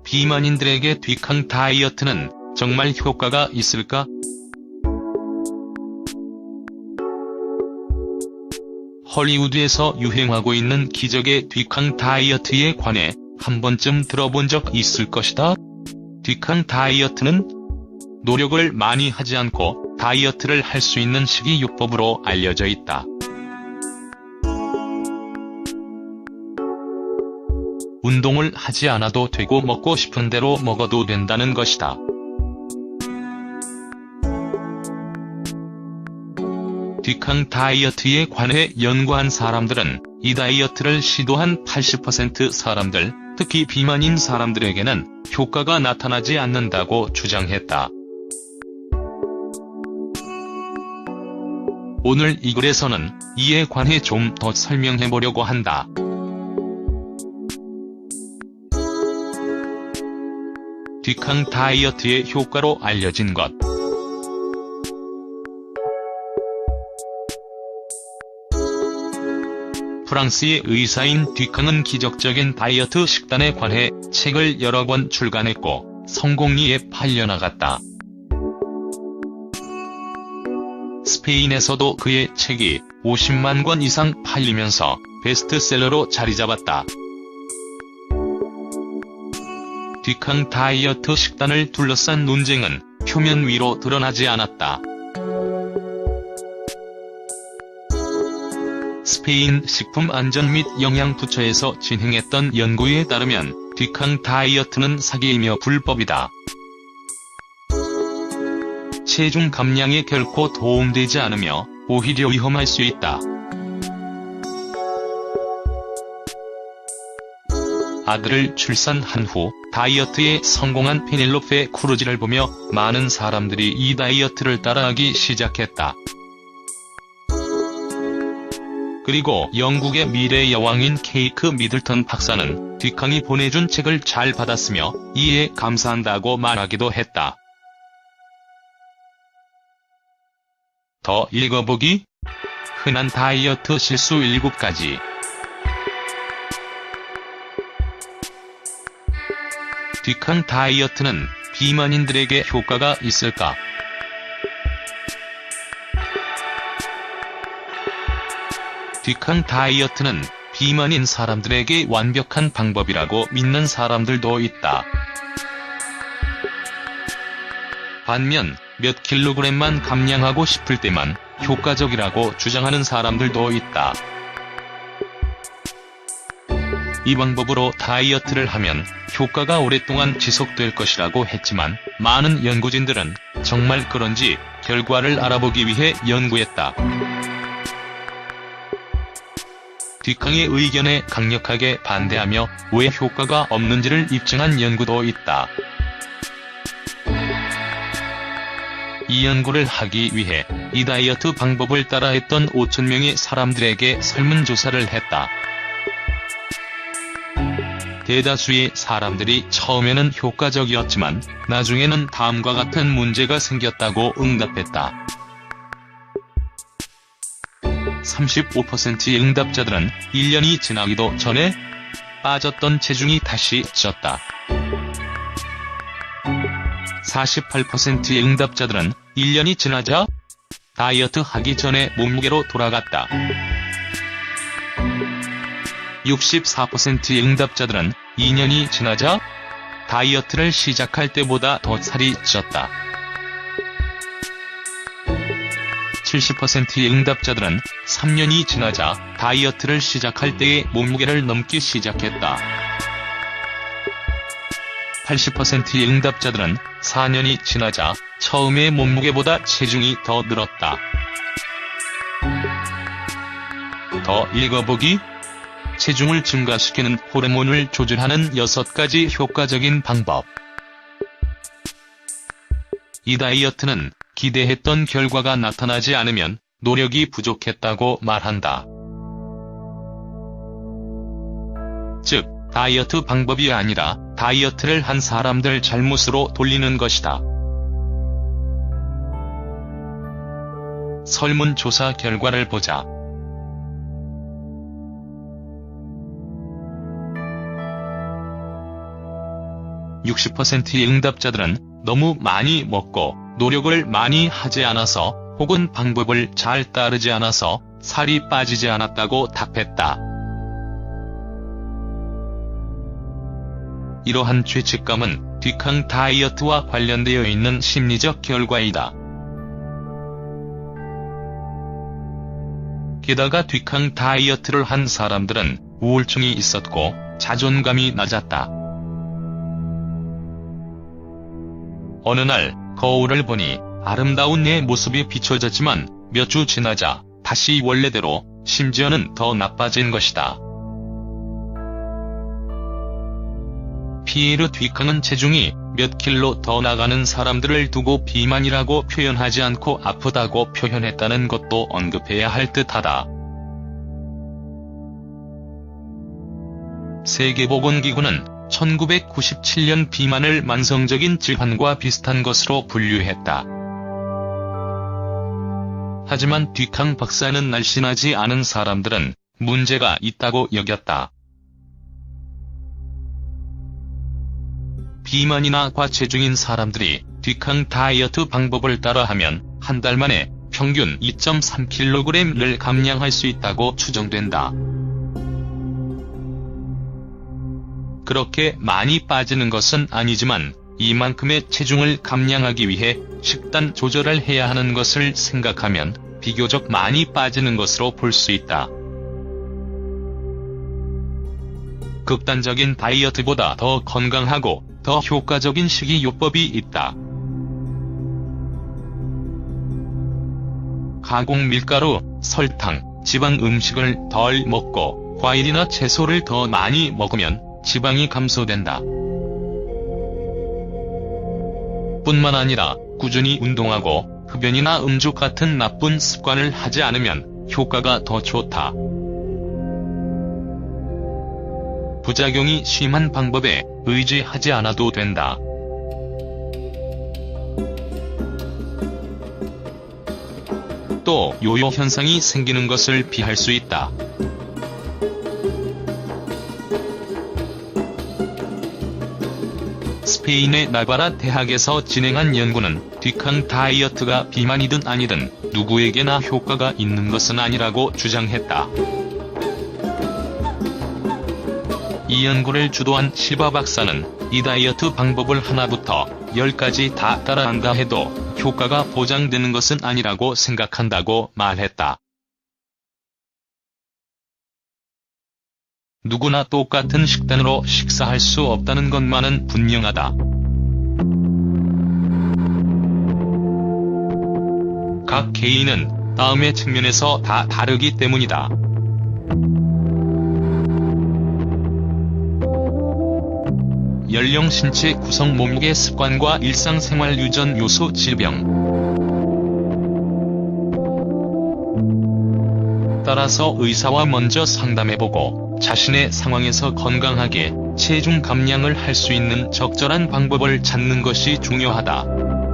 비만인들에게 뒷항 다이어트는 정말 효과가 있을까? 헐리우드에서 유행하고 있는 기적의 뒷항 다이어트에 관해 한 번쯤 들어본 적 있을 것이다. 뒷항 다이어트는 노력을 많이 하지 않고 다이어트를 할 수 있는 식이요법으로 알려져 있다. 운동을 하지 않아도 되고 먹고 싶은 대로 먹어도 된다는 것이다. 뒷항 다이어트에 관해 연구한 사람들은 이 다이어트를 시도한 80% 사람들, 특히 비만인 사람들에게는 효과가 나타나지 않는다고 주장했다. 오늘 이 글에서는 이에 관해 좀 더 설명해보려고 한다. 뒷항 다이어트의 효과로 알려진 것. 프랑스의 의사인 뒷항은 기적적인 다이어트 식단에 관해 책을 여러 권 출간했고 성공리에 팔려나갔다. 스페인에서도 그의 책이 50만 권 이상 팔리면서 베스트셀러로 자리잡았다. 뒷항 다이어트 식단을 둘러싼 논쟁은 표면 위로 드러나지 않았다. 스페인 식품안전 및 영양부처에서 진행했던 연구에 따르면 뒷항 다이어트는 사기이며 불법이다. 체중 감량에 결코 도움되지 않으며 오히려 위험할 수 있다. 아들을 출산한 후 다이어트에 성공한 페넬로페 크루즈를 보며 많은 사람들이 이 다이어트를 따라하기 시작했다. 그리고 영국의 미래 여왕인 케이크 미들턴 박사는 뒷항이 보내준 책을 잘 받았으며 이에 감사한다고 말하기도 했다. 더 읽어보기. 흔한 다이어트 실수 7가지. 뒷항 다이어트는 비만인들에게 효과가 있을까? 뒷항 다이어트는 비만인 사람들에게 완벽한 방법이라고 믿는 사람들도 있다. 반면 몇 킬로그램만 감량하고 싶을 때만 효과적이라고 주장하는 사람들도 있다. 이 방법으로 다이어트를 하면 효과가 오랫동안 지속될 것이라고 했지만 많은 연구진들은 정말 그런지 결과를 알아보기 위해 연구했다. 뒷항의 의견에 강력하게 반대하며 왜 효과가 없는지를 입증한 연구도 있다. 이 연구를 하기 위해 이 다이어트 방법을 따라했던 5,000명의 사람들에게 설문조사를 했다. 대다수의 사람들이 처음에는 효과적이었지만 나중에는 다음과 같은 문제가 생겼다고 응답했다. 35%의 응답자들은 1년이 지나기도 전에 빠졌던 체중이 다시 쪘다. 48%의 응답자들은 1년이 지나자 다이어트 하기 전에 몸무게로 돌아갔다. 64%의 응답자들은 2년이 지나자 다이어트를 시작할 때보다 더 살이 쪘다. 70%의 응답자들은 3년이 지나자 다이어트를 시작할 때의 몸무게를 넘기 시작했다. 80%의 응답자들은 4년이 지나자 처음의 몸무게보다 체중이 더 늘었다. 더 읽어보기. 체중을 증가시키는 호르몬을 조절하는 6가지 효과적인 방법. 이 다이어트는 기대했던 결과가 나타나지 않으면 노력이 부족했다고 말한다. 즉, 다이어트 방법이 아니라 다이어트를 한 사람들 잘못으로 돌리는 것이다. 설문조사 결과를 보자. 60%의 응답자들은 너무 많이 먹고 노력을 많이 하지 않아서 혹은 방법을 잘 따르지 않아서 살이 빠지지 않았다고 답했다. 이러한 죄책감은 뒷항 다이어트와 관련되어 있는 심리적 결과이다. 게다가 뒷항 다이어트를 한 사람들은 우울증이 있었고 자존감이 낮았다. 어느 날 거울을 보니 아름다운 내 모습이 비춰졌지만 몇 주 지나자 다시 원래대로, 심지어는 더 나빠진 것이다. 피에르 뒷항은 체중이 몇 킬로 더 나가는 사람들을 두고 비만이라고 표현하지 않고 아프다고 표현했다는 것도 언급해야 할 듯하다. 세계보건기구는 1997년 비만을 만성적인 질환과 비슷한 것으로 분류했다. 하지만 뒷항 박사는 날씬하지 않은 사람들은 문제가 있다고 여겼다. 비만이나 과체중인 사람들이 뒷항 다이어트 방법을 따라하면 한 달 만에 평균 2.3kg를 감량할 수 있다고 추정된다. 그렇게 많이 빠지는 것은 아니지만 이만큼의 체중을 감량하기 위해 식단 조절을 해야 하는 것을 생각하면 비교적 많이 빠지는 것으로 볼 수 있다. 극단적인 다이어트보다 더 건강하고 더 효과적인 식이요법이 있다. 가공 밀가루, 설탕, 지방 음식을 덜 먹고 과일이나 채소를 더 많이 먹으면 지방이 감소된다. 뿐만 아니라 꾸준히 운동하고 흡연이나 음주 같은 나쁜 습관을 하지 않으면 효과가 더 좋다. 부작용이 심한 방법에 의지하지 않아도 된다. 또 요요 현상이 생기는 것을 피할 수 있다. 스페인의 나바라 대학에서 진행한 연구는 뒷항 다이어트가 비만이든 아니든 누구에게나 효과가 있는 것은 아니라고 주장했다. 이 연구를 주도한 실바 박사는 이 다이어트 방법을 하나부터 10까지 다 따라한다 해도 효과가 보장되는 것은 아니라고 생각한다고 말했다. 누구나 똑같은 식단으로 식사할 수 없다는 것만은 분명하다. 각 개인은 다음의 측면에서 다 다르기 때문이다. 연령, 신체 구성, 몸무게, 습관과 일상생활 유전 요소, 질병. 따라서 의사와 먼저 상담해보고 자신의 상황에서 건강하게 체중 감량을 할 수 있는 적절한 방법을 찾는 것이 중요하다.